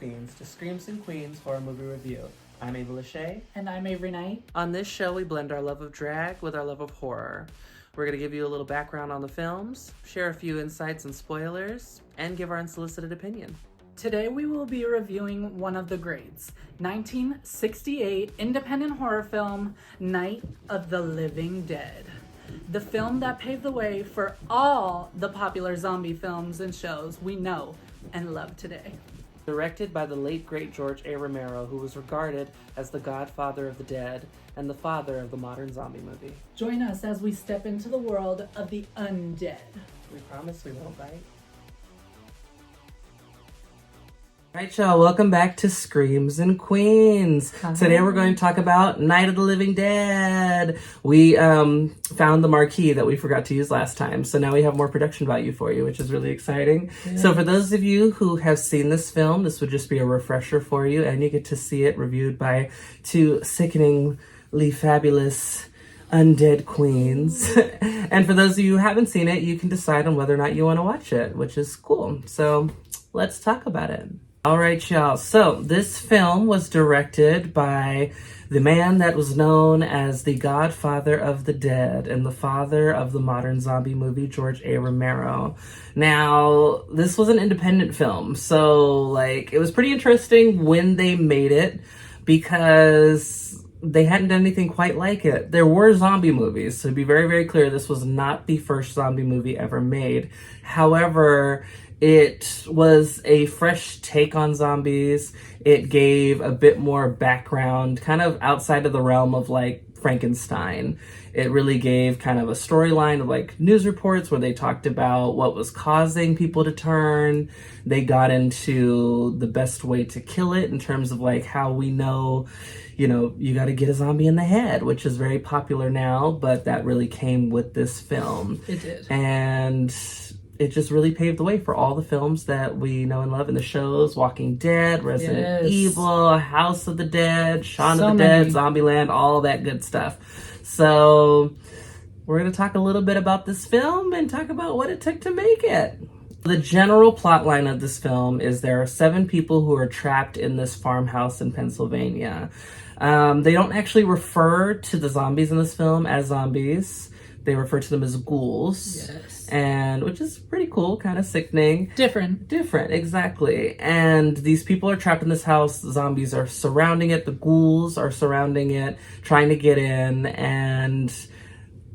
Queens to Screams and Queens horror movie review. I'm Avery, LaShay. And I'm Avery Knight. On this show, we blend our love of drag with our love of horror. We're going to give you a little background on the films, share a few insights and spoilers, and give our unsolicited opinion. Today we will be reviewing one of the greats, 1968 independent horror film, Night of the Living Dead. The film that paved the way for all the popular zombie films and shows we know and love today. Directed by the late great George A. Romero, who was regarded as the godfather of the dead and the father of the modern zombie movie. Join us as we step into the world of the undead. We promise we won't bite. Alright, y'all, welcome back to Screams and Queens. Hi. Today we're going to talk about Night of the Living Dead. We found the marquee that we forgot to use last time, so now we have more production value for you, which is really exciting. Yeah. So for those of you who have seen this film, this would just be a refresher for you, and you get to see it reviewed by two sickeningly fabulous undead queens. And for those of you who haven't seen it, you can decide on whether or not you want to watch it, which is cool. So let's talk about it. All right, y'all. So this film was directed by the man that was known as the godfather of the dead and the father of the modern zombie movie, George A. Romero. Now, this was an independent film, so it was pretty interesting when they made it because they hadn't done anything quite like it. There were zombie movies, so to be very, very clear, this was not the first zombie movie ever made. However, it was a fresh take on zombies. It gave a bit more background, kind of outside of the realm of Frankenstein. It really gave kind of a storyline of news reports where they talked about what was causing people to turn. They got into the best way to kill it in terms of how we know, you got to get a zombie in the head, which is very popular now, but that really came with this film. It did. And it just really paved the way for all the films that we know and love in the shows. Walking Dead, Resident Evil, House of the Dead, Shaun of the Dead, Zombieland, all that good stuff. So we're going to talk a little bit about this film and talk about what it took to make it. The general plot line of this film is there are 7 people who are trapped in this farmhouse in Pennsylvania. They don't actually refer to the zombies in this film as zombies. They refer to them as ghouls. Yes. And which is pretty cool, kind of sickening. Different, exactly. And these people are trapped in this house. The zombies are surrounding it. The ghouls are surrounding it, trying to get in. And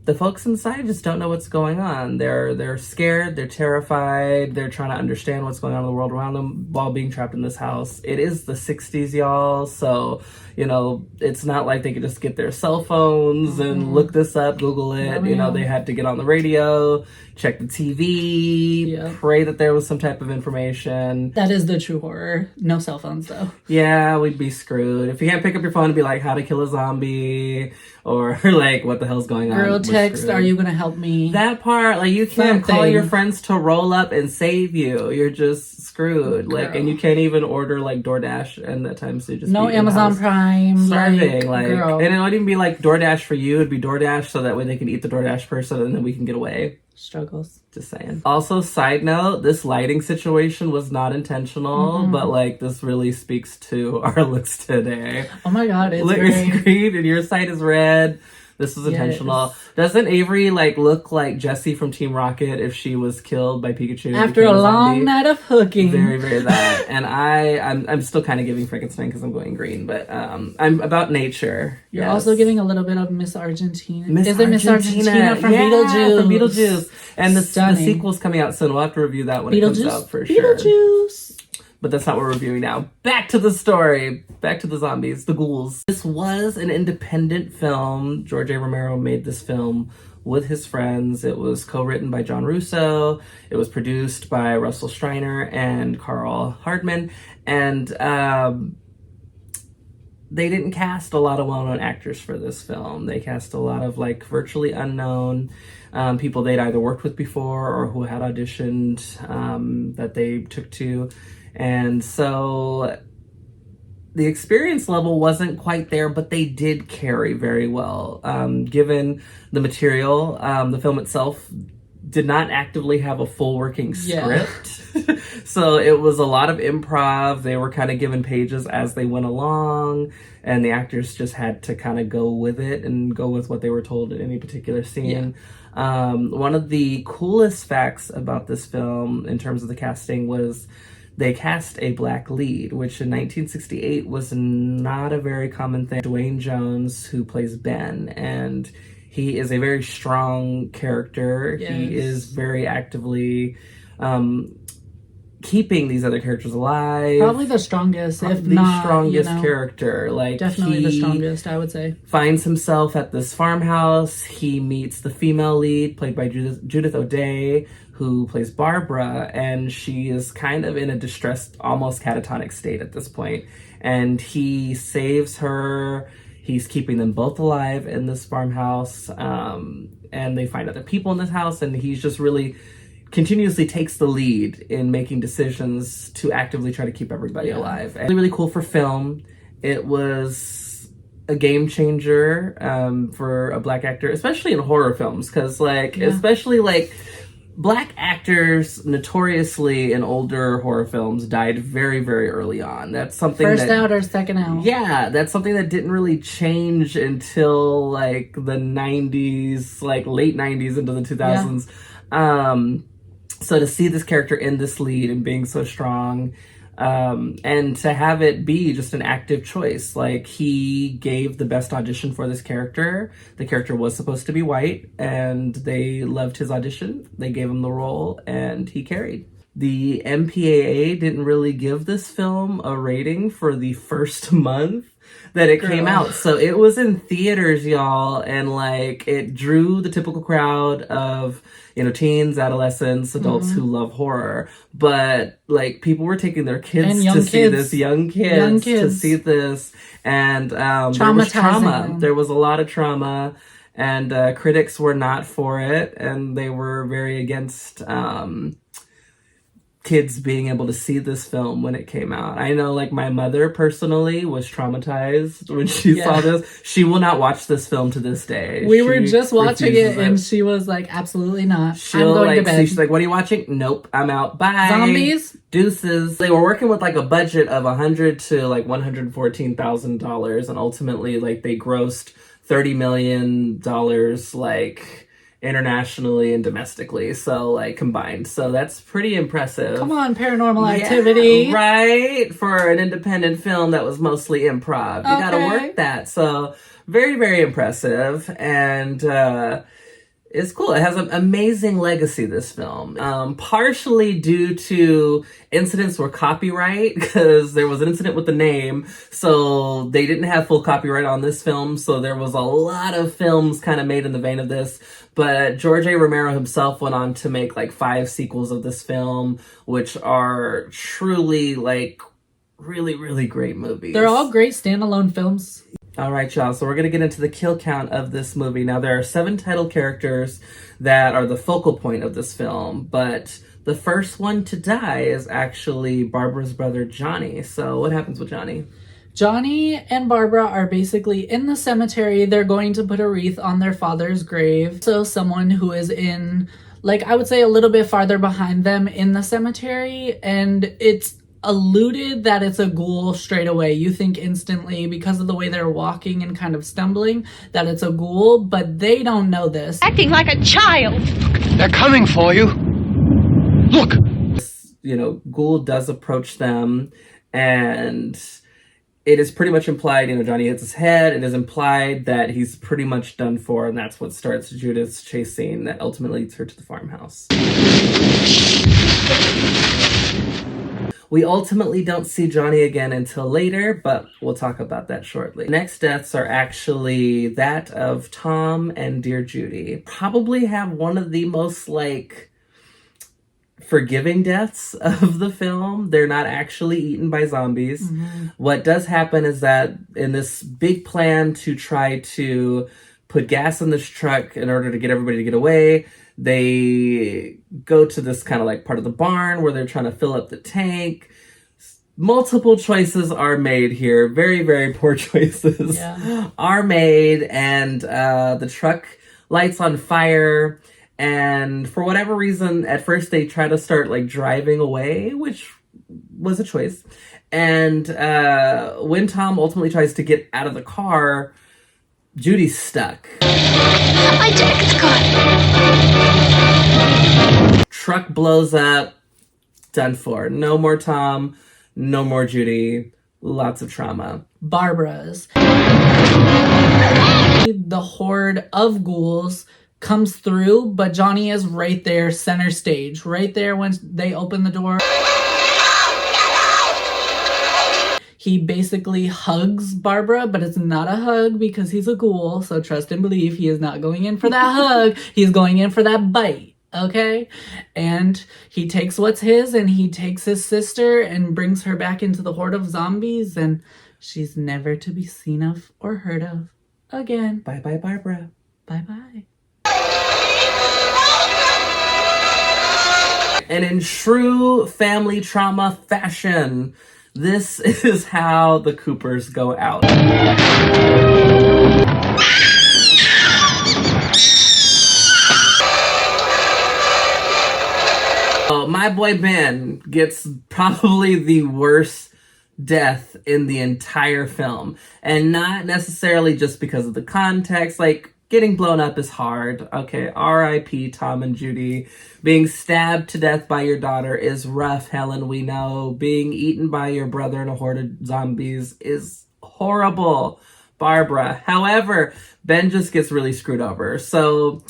the folks inside just don't know what's going on. They're scared. They're terrified. They're trying to understand what's going on in the world around them while being trapped in this house. It is the 60s, y'all. So, it's not like they could just get their cell phones and look this up, Google it. They had to get on the radio, check the TV, pray that there was some type of information. That is the true horror. No cell phones, though. Yeah, we'd be screwed. If you can't pick up your phone and be like, how to kill a zombie, or what the hell's going on. Girl text, are you going to help me? That part, you can't call your friends to roll up and save you. You're just screwed. And you can't even order DoorDash and that time, so you just no Amazon Prime. Starving, girl. And it wouldn't even be DoorDash for you. It'd be DoorDash so that way they can eat the DoorDash person and then we can get away. Struggles. Just saying. Also, side note, this lighting situation was not intentional, but this really speaks to our looks today. Oh my god, it's green and your side is red. This was intentional. Yes. Doesn't Avery look like Jessie from Team Rocket if she was killed by Pikachu after a long night of hooking? Very, very that. And I'm still kind of giving Frankenstein because I'm going green, but I'm about nature. You're also giving a little bit of Miss Argentina. Is it Miss Argentina from Beetlejuice? From Beetlejuice. And the sequel's coming out soon. We'll have to review that when it comes out for sure. Beetlejuice. But that's not what we're reviewing now. Back to the story. Back to the zombies, the ghouls. This was an independent film. George A. Romero made this film with his friends. It was co-written by John Russo. It was produced by Russell Streiner and Carl Hardman. And they didn't cast a lot of well-known actors for this film. They cast a lot of virtually unknown people they'd either worked with before or who had auditioned that they took to. And so the experience level wasn't quite there, but they did carry very well. Given the material, the film itself did not actively have a full working Yeah. script. So it was a lot of improv. They were kind of given pages as they went along, and the actors just had to kind of go with it and go with what they were told in any particular scene. One of the coolest facts about this film in terms of the casting was they cast a black lead, which in 1968 was not a very common thing. Dwayne Jones, who plays Ben, and he is a very strong character. Yes. He is very actively keeping these other characters alive. Probably the strongest, if the not, strongest character. Like, definitely the he strongest, I would say. finds himself at this farmhouse. He meets the female lead, played by Judith O'Dea, who plays Barbara, and she is kind of in a distressed, almost catatonic state at this point. And he saves her. He's keeping them both alive in this farmhouse, and they find other people in this house, and he's just really continuously takes the lead in making decisions to actively try to keep everybody alive. And really, really cool for film. It was a game changer for a black actor, especially in horror films, because especially black actors notoriously in older horror films died very, very early on. That's something First out or second out. Yeah, that's something that didn't really change until the 90s, late 90s into the 2000s. So to see this character in this lead and being so strong, and to have it be just an active choice. He gave the best audition for this character. The character was supposed to be white, and they loved his audition. They gave him the role, and he carried. The MPAA didn't really give this film a rating for the first month that it came out. So it was in theaters, y'all, and it drew the typical crowd of teens, adolescents, adults who love horror. But people were taking their kids to see this, young kids to see this, and there was trauma. There was a lot of trauma, and critics were not for it, and they were very against kids being able to see this film when it came out. I know my mother personally was traumatized when she saw this. She will not watch this film to this day. We were just watching it and she was like, absolutely not. I'm going to bed. She's like, what are you watching? Nope, I'm out. Bye. Zombies? Deuces. They were working with a budget of $100,000 to $114,000, and ultimately they grossed $30 million internationally and domestically, so combined. So that's pretty impressive. Come on, Paranormal Activity. Right? For an independent film that was mostly improv. You gotta work that. So very, very impressive. And it's cool. It has an amazing legacy, this film. Partially due to incidents were copyright, because there was an incident with the name, so they didn't have full copyright on this film, so there was a lot of films kind of made in the vein of this. But George A. Romero himself went on to make 5 sequels of this film, which are truly really, really great movies. They're all great standalone films. All right, y'all. So we're going to get into the kill count of this movie. Now, there are 7 title characters that are the focal point of this film, but the first one to die is actually Barbara's brother, Johnny. So what happens with Johnny? Johnny and Barbara are basically in the cemetery. They're going to put a wreath on their father's grave. So someone who is in, I would say a little bit farther behind them in the cemetery, and it's alluded that it's a ghoul straight away. You think instantly, because of the way they're walking and kind of stumbling, that it's a ghoul, but they don't know this. Acting like a child. They're coming for you. Look. Ghoul does approach them, and it is pretty much implied, Johnny hits his head. It is implied that he's pretty much done for, and that's what starts Judith's chase scene that ultimately leads her to the farmhouse. We ultimately don't see Johnny again until later, but we'll talk about that shortly. Next deaths are actually that of Tom and Dear Judy. Probably have one of the most forgiving deaths of the film. They're not actually eaten by zombies. What does happen is that in this big plan to try to put gas in this truck in order to get everybody to get away, they go to this kind of part of the barn where they're trying to fill up the tank. Multiple choices are made here. Very, very poor choices are made, and the truck lights on fire. And for whatever reason, at first they try to start like driving away, which was a choice. And when Tom ultimately tries to get out of the car, Judy's stuck. My jacket's gone. Truck blows up. Done for. No more Tom. No more Judy. Lots of trauma. Barbara's. The horde of ghouls comes through, but Johnny is right there, center stage. Right there when they open the door. He basically hugs Barbara, but it's not a hug because he's a ghoul. So trust and believe he is not going in for that hug. He's going in for that bite. Okay? And he takes what's his and he takes his sister and brings her back into the horde of zombies. And she's never to be seen of or heard of again. Bye-bye, Barbara. Bye-bye. And in true family trauma fashion, this is how the Coopers go out. My boy Ben gets probably the worst death in the entire film. And not necessarily just because of the context. Like, getting blown up is hard. Okay, R.I.P. Tom and Judy. Being stabbed to death by your daughter is rough, Helen, we know. Being eaten by your brother in a horde of zombies is horrible, Barbara. However, Ben just gets really screwed over. So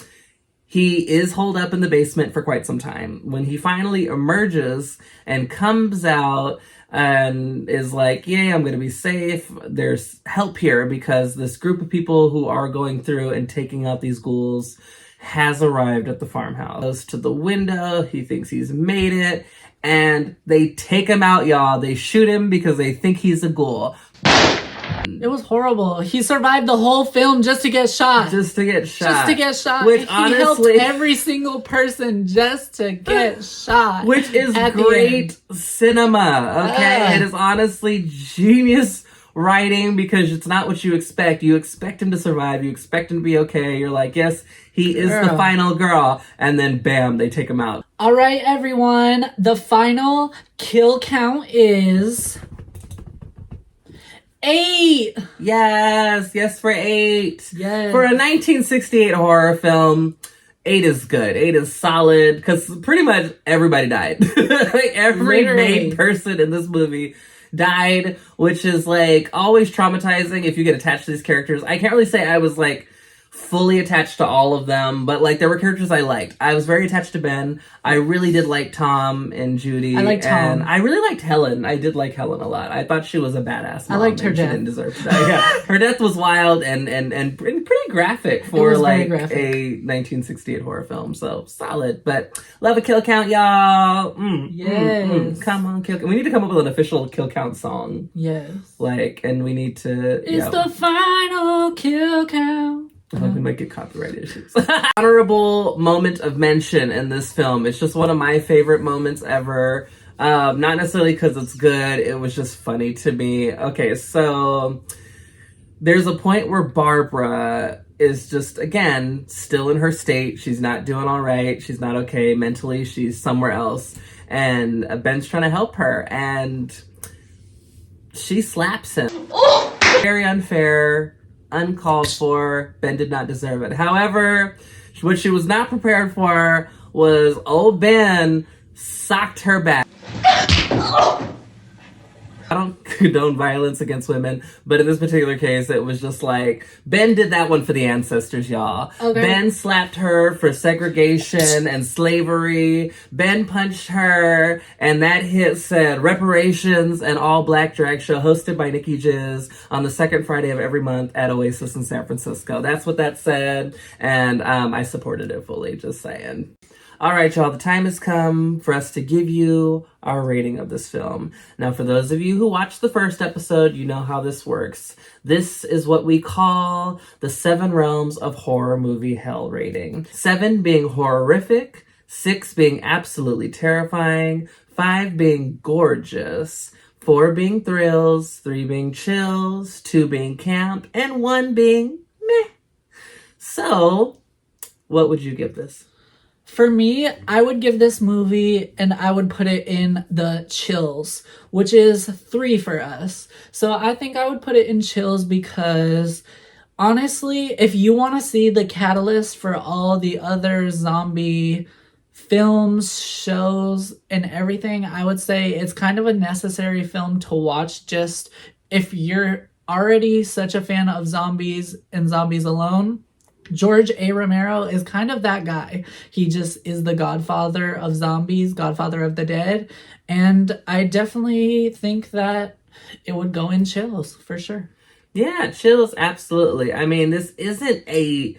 he is holed up in the basement for quite some time. When he finally emerges and comes out and is like, yay, I'm going to be safe. There's help here because this group of people who are going through and taking out these ghouls has arrived at the farmhouse. Goes to the window. He thinks he's made it. And they take him out, y'all. They shoot him because they think he's a ghoul. It was horrible. He survived the whole film just to get shot. Just to get shot. Just to get shot. Which He honestly, helped every single person just to get shot. Which is at the great end. cinema, okay? It is honestly genius writing because it's not what you expect. You expect him to survive. You expect him to be okay. You're like, yes, he is the final girl. And then bam, they take him out. All right, everyone. The final kill count is 8. Yes for 8. Yes. For a 1968 horror film, 8 is good. 8 is solid because pretty much everybody died. Like every Literally. main person in this movie died, which is like always traumatizing if you get attached to these characters. I can't really say I was like fully attached to all of them, but like there were characters I liked. I was very attached to Ben. I really did like Tom and Judy. I liked Tom. And I really liked Helen. I did like Helen a lot. I thought she was a badass mom. I liked her and she death. didn't deserve to die. Yeah. Her death was wild and pretty graphic for was very like graphic. a 1968 horror film. So solid. But love a kill count, y'all. Yes. Come on, kill count. We need to come up with an official kill count song. Yes. Like, and we need to. It's the final kill count. I hope we might get copyright issues. Honorable moment of mention in this film. It's just one of my favorite moments ever. Not necessarily because it's good. It was just funny to me. Okay, so there's a point where Barbara is just, again, still in her state. She's not doing all right. She's not okay. Mentally, she's somewhere else. And Ben's trying to help her. And she slaps him. Very unfair. Uncalled for. Ben did not deserve it. However, what she was not prepared for was old Ben socked her back. I don't condone violence against women, but in this particular case, it was just like, Ben did that one for the ancestors, y'all. Okay. Ben slapped her for segregation and slavery. Ben punched her, and that hit said, reparations, an all-black drag show hosted by Nikki Jizz on the second Friday of every month at Oasis in San Francisco. That's what that said, and I supported it fully, just saying. All right, y'all, the time has come for us to give you our rating of this film. Now, for those of you who watched the first episode, you know how this works. This is what we call the 7 realms of horror movie hell rating. 7 being horrific, 6 being absolutely terrifying, 5 being gorgeous, 4 being thrills, 3 being chills, 2 being camp, and 1 being meh. So, what would you give this? For me, I would give this movie and I would put it in the chills, which is 3 for us. So I think I would put it in chills because honestly, if you want to see the catalyst for all the other zombie films, shows, and everything, I would say it's kind of a necessary film to watch just if you're already such a fan of zombies and zombies alone. George A. Romero is kind of that guy. He just is the godfather of zombies, godfather of the dead. And I definitely think that it would go in chills for sure. Yeah, chills, absolutely. I mean, this isn't a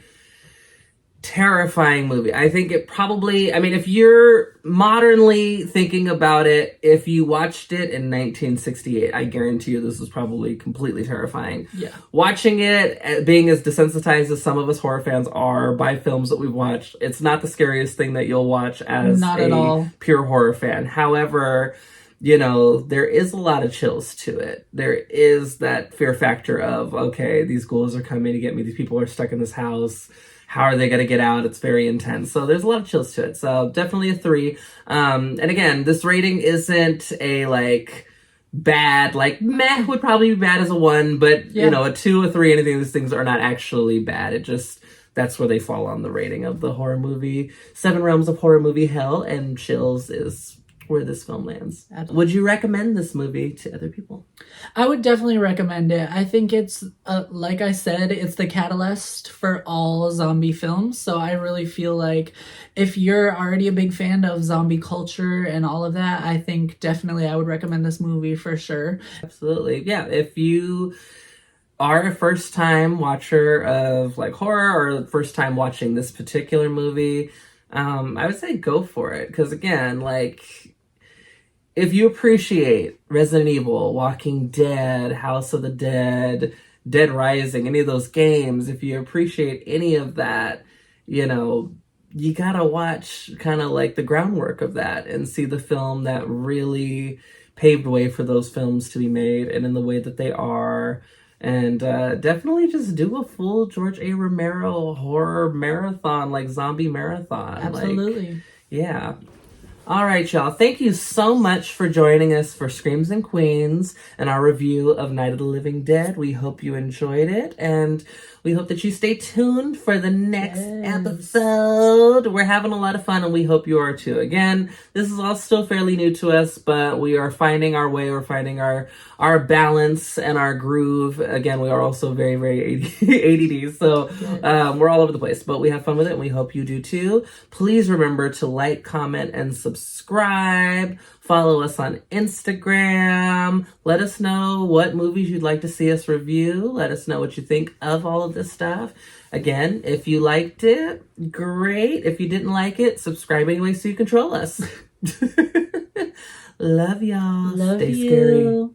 terrifying movie. I think it probably, I mean, if you're modernly thinking about it, if you watched it in 1968, I guarantee you this was probably completely terrifying. Yeah. Watching it, being as desensitized as some of us horror fans are by films that we've watched, it's not the scariest thing that you'll watch as Not at all. pure horror fan. However, you know, there is a lot of chills to it. There is that fear factor of, okay, these ghouls are coming to get me. These people are stuck in this house. How are they going to get out? It's very intense. So there's a lot of chills to it. So definitely a 3. And again, this rating isn't a like bad, like meh would probably be bad as a 1, but you know, a 2, a 3, anything of these things are not actually bad. It just, that's where they fall on the rating of the horror movie. 7 realms of horror movie hell, and chills is where this film lands. Absolutely. Would you recommend this movie to other people? I would definitely recommend it. I think it's, like I said, it's the catalyst for all zombie films. So I really feel like if you're already a big fan of zombie culture and all of that, I think definitely I would recommend this movie for sure. Absolutely. Yeah, if you are a first-time watcher of like horror or first time watching this particular movie, I would say go for it. Because again, like, if you appreciate Resident Evil, Walking Dead, House of the Dead, Dead Rising, any of those games, if you appreciate any of that, you know, you gotta watch kind of like the groundwork of that and see the film that really paved way for those films to be made and in the way that they are. And definitely just do a full George A. Romero horror marathon, like zombie marathon. Absolutely. Like, yeah. All right, y'all. Thank you so much for joining us for Screams and Queens and our review of Night of the Living Dead. We hope you enjoyed it, and we hope that you stay tuned for the next episode. We're having a lot of fun, and we hope you are too. Again, this is all still fairly new to us, but we are finding our way. We're finding our balance and our groove. Again, we are also very, very ADD, so we're all over the place, but we have fun with it, and we hope you do too. Please remember to like, comment, and subscribe. Follow us on Instagram. Let us know what movies you'd like to see us review. Let us know what you think of all of this stuff. Again, if you liked it, great. If you didn't like it, subscribe anyway so you control us. Love y'all. Love Stay you. scary.